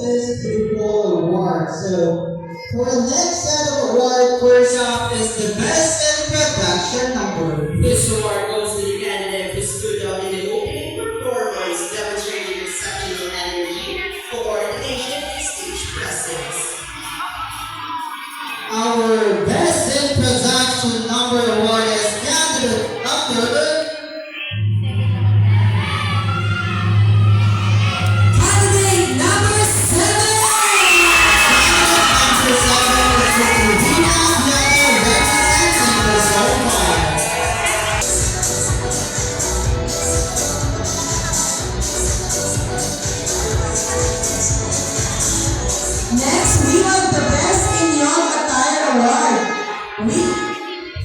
this beautiful award. So, for the next set of award, first up is the Best Introduction number. This award goes to the candidate who stood out in the opening performance, demonstrating exceptional energy, coordination, and stage presence. Our Best Introduction number award is candidate number. Candidate number 7! Number 7 is Regina Piana, representing the Zone 5. Next, we have the Best in Young Attire Award.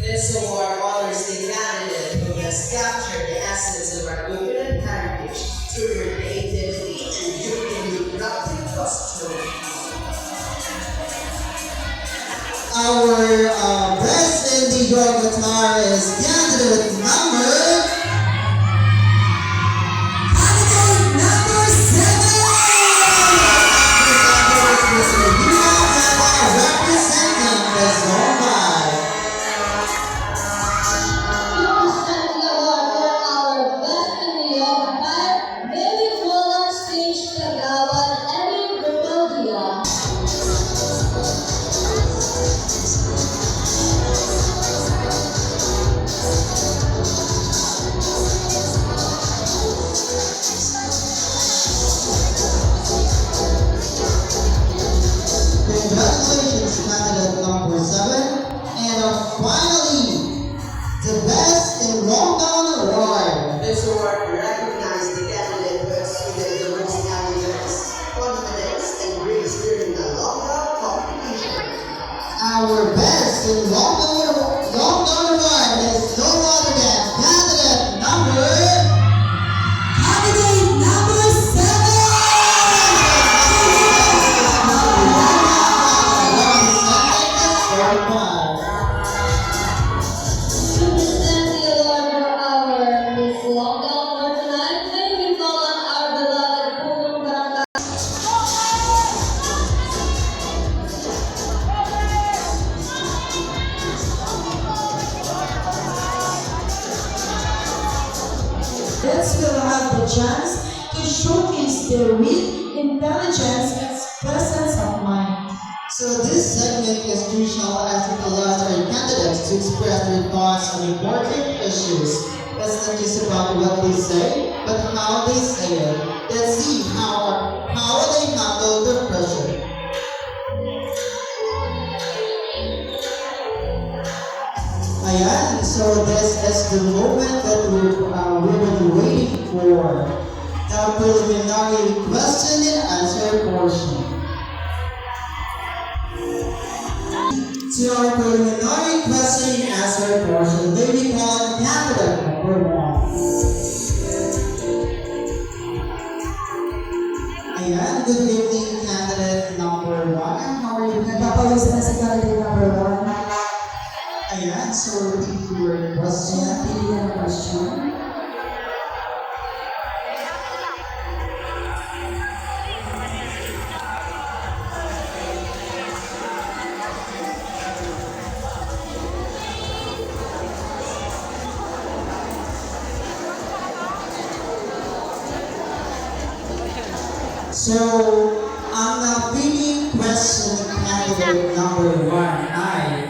This award honors the candidate who has captured the essence of our Filipino heritage through their creativity and uniquely productive costume. Our Best Indie Girl Guitar is candidate number. Candidate number 7! Miss Regina Piana, representing the Zone 5. To present the award for our Best in the Young Attire, may we call on stage Kagawan Erin Berbaldia. Congratulations, candidate number 7. And finally, the Best in Long Gown Award. This award recognizes the candidate who exhibited the most elegance, confidence, and grace during the long gown competition. Our Best in Long Gown Award is no other than candidate number. Candidate number 7! To present the award for our Miss Longgown for tonight, may we call on our beloved Pugong Barangay. This will have the chance to showcase their wit, intelligence, and presence of mind. So this segment is crucial as it allows our candidates to express their thoughts on important issues. It's not just about what they say, but how they say it. Let's see how they handle the pressure. Ayan, so this is the moment that we've been waiting for. The preliminary question and answer portion. To our preliminary question and answer portion, may we call on candidate number 1. Ayan, good evening, candidate number 1. How are you? Nagpapawis na si candidate number 1. Ayan, so repeat your question. Pili ng question. So, ang napiling question ng candidate number 1 ay,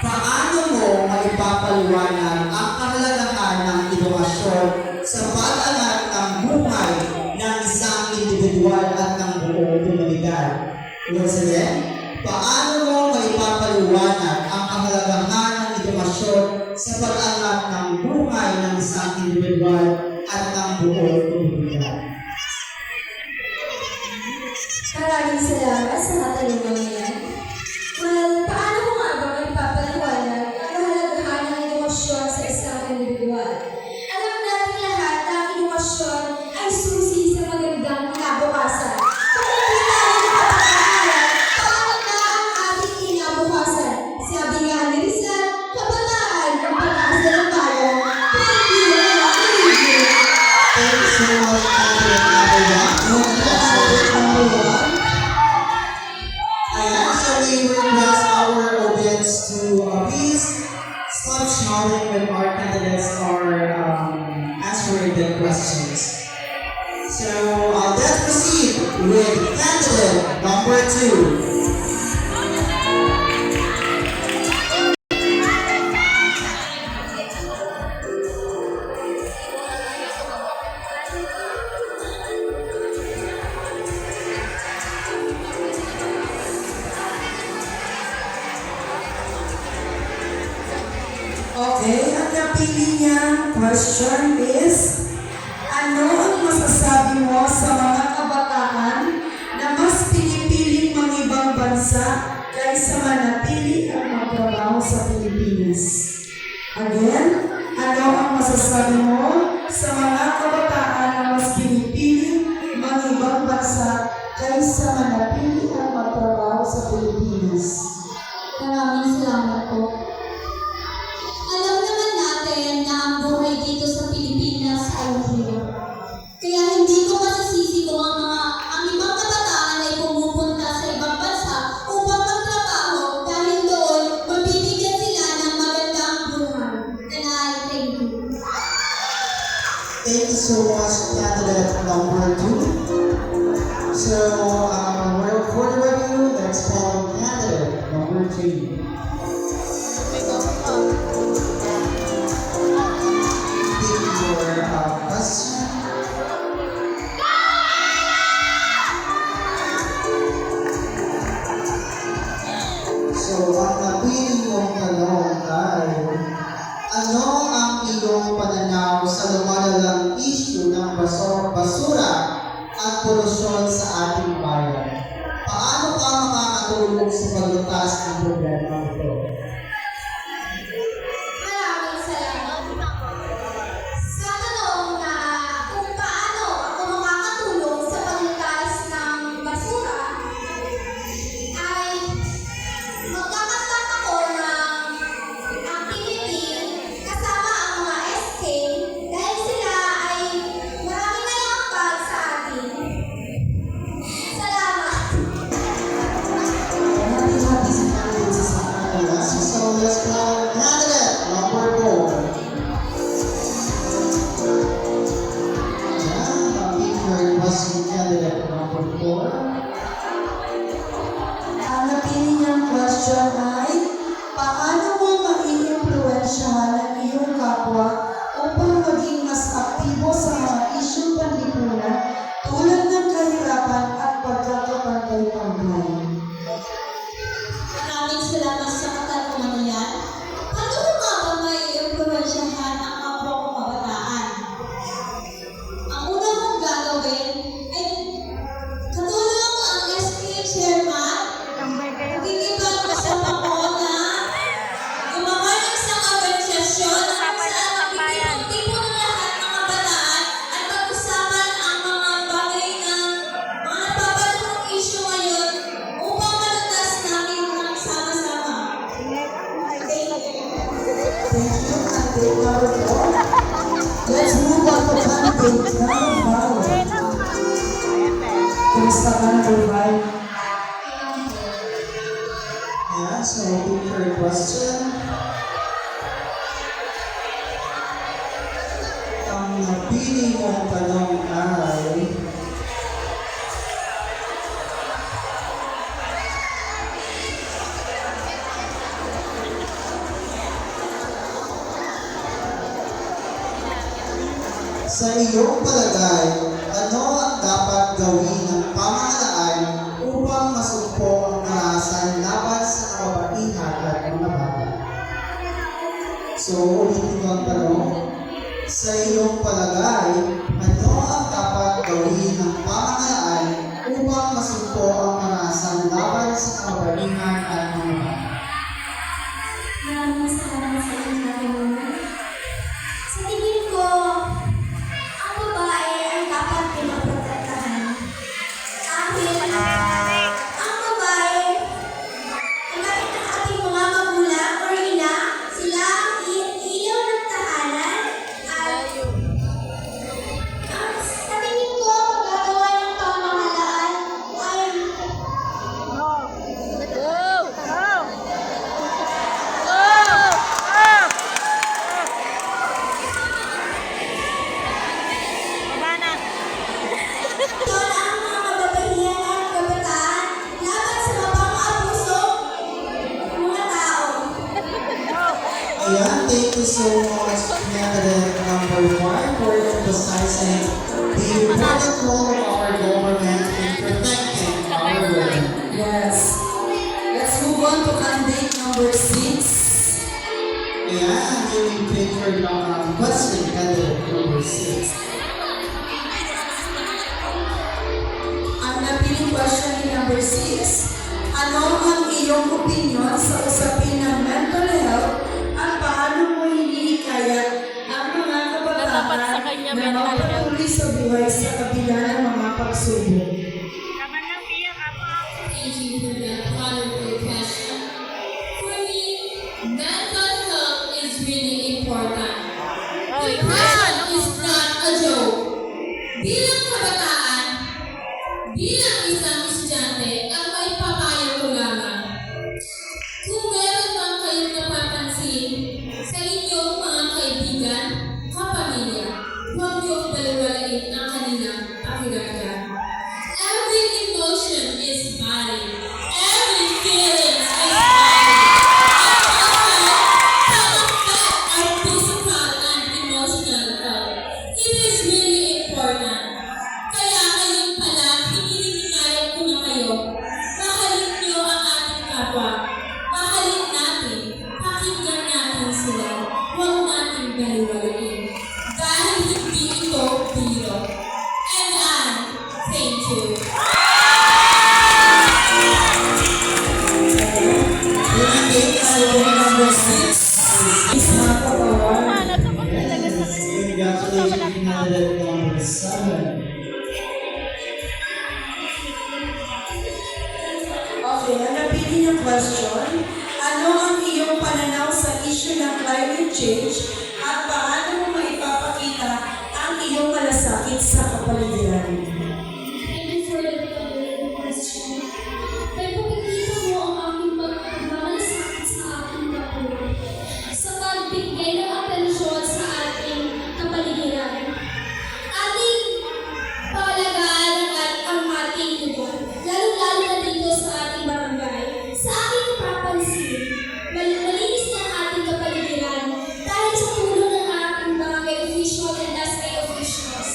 paano mo maipapaliwanag ang kahalagahan ng edukasyon sa pag-angat ng buhay ng isang individual at ng buong komunidad? Once again, paano mo maipapaliwanag ang kahalagahan ng edukasyon sa pag-angat ng buhay ng isang individual at ng buong komunidad? Maraming salamat sa katanungan niya. Well, paano ko nga ba maipapaliwanag ang kahalagahan ng edukasyon sa isang individual? Alam natin lahat na ang edukasyon ay susi sa magandang kinabukasan. Kung hindi tayo nakapag-aaral, paano na ang ating kinabukasan? Sabi nga ni Rizal, kabataan ang pag-asa ng bayan. Thank you! Thank you so much, candidate number 1. Congratulations, number 1. So let's proceed with candidate number 2. Okay, ang napili niyang question is, ano ang masasabi mo sa mga kabataan na mas pinipiling mang-ibang bansa kaysa manatili at magtrabaho sa Pilipinas? Again, ano ang masasabi mo sa mga kabataan na mas pinipiling mang-ibang bansa kaysa manatili at magtrabaho sa Pilipinas? Maraming salamat po. Alam naman natin na ang buhay dito sa Pilipinas ay mahirap. Kaya hindi ko masisisi kung ang ibang kabataan ay pumupunta sa ibang bansa upang magtrabaho dahil doon mabibigyan sila ng magandang buhay. And I thank you. Thank you so much, candidate number 2. So, for the review, let's call candidate number 3. So, ang napili mong tanong ay, ano ang iyong pananaw sa lumalalang issue ng basura at polusyon sa ating bayan? Paano ka makakatulong sa paglutas ng problema ito? Maraming salamat. Sa tanong na kung paano ako makakatulong sa paglutas ng basura, ay magkakasama ako ng activity kasama ang mga SK dahil sila ay marami na ambag sa atin. Salamat! Happy si Candidates sa Yes, so let's call candidate number 4. Yeah, happy for requesting candidate number 4. Ang napili niyang question ay, paano mo mai-impluwensyahan ang iyong kapwa upang maging mas aktibo sa mga isyong panlipunan tulad ng kahirapan at pagkakapantay-pantay? Maraming salamat sa katanungan na yan. Paano ko nga ba may impluwensyahan ang kapwa kong kabataan? Ang una kong gagawin ay katulong ang SK chairman. Nakikipag-usap ako na gumawa ng isang organisasyon na kung saan magtitipon ng lahat ng kabataan at pag-usapan ang mga bagay na mga napapalong issue ngayon upang malutas namin ng sama-sama. Thank you. Thank you, candidate number 4. Let's move on to candidate number 5. Kumusta ka, number 5? Yeah, so for your question, ang napili mong tanong ay, sa iyong palagay, ano ang dapat gawin ng pamahalaan upang masugpo ang karahasan laban sa kababaihan at mga bata? So, ulitin ko ang tanong. Sa iyong palagay, ano ang dapat gawin ng pamahalaan upang masugpo ang karahasan laban sa kababaihan at mga bata? Maraming salamat sa inyong tanong. Sa tingin ko, ang babae ay dapat pinaprotektahan. Dahil ang babae, kahit ang ating mga magulang o ina, sila ang ilaw ng tahanan. At sa tingin ko, ang gagawa ng pamahalaan ay so much, candidate number 1, for emphasizing the important role of our government in protecting our women. Yes. Let's move on to candidate number 6. And you take your question, candidate number 6. Ang napiling question ni number 6. Ano ang iyong opinion sa usapin ng mental health at paano mo hinihikayat ang mga Natapat sa kabataan kanya na mental health. magpatuloy sa buhay sa kabila ng mga pagsubok? Thank you for that wonderful question. For me, mental health is really important. Depression is not a joke. Bilang kabataan, bilang isang estudyante, ang maipapayo ko lamang. Kung meron man kayong napapansin sa inyong mga kaibigan, kapamilya, huwag niyong baliwalain ang kanilang pakiramdam. Every emotion is valid. Every feeling is valid. Can affect our physical and emotional health. It is really important. Kaya ngayon pa lang, hinihinayang ko na kayo. Mahalin niyo ang ating kapwa. Mahalin natin. Pakinggan natin sila. Huwag natin baliwalain. Dahil hindi ito biro. And thank you. Candidate number 6 is nakakawal. Congratulations, candidate number 7. Okay, ang napili niyong question, ano ang iyong pananaw sa issue ng climate change at paano mo maipapakita ang iyong malasakit sa kapaligiran? Thank you for the question. Pagpapakita mo ang aking pagmamalasakit sa aking kapwa sa pagbigay ng atensyon sa ating kapaligiran. Ating palagaan at ang ating lugar, lalo-lalo na dito sa ating barangay. Sa aking napapansin, malinis na ang ating kapaligiran dahil sa tulong ng ating barangay official and SK officials.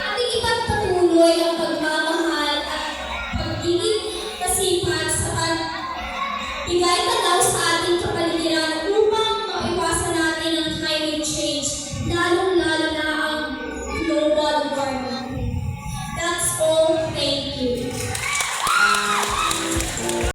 Ating ipagpatuloy ang pagmamahal at pagiging kasipag sa pagbigay tanaw sa ating kapaligiran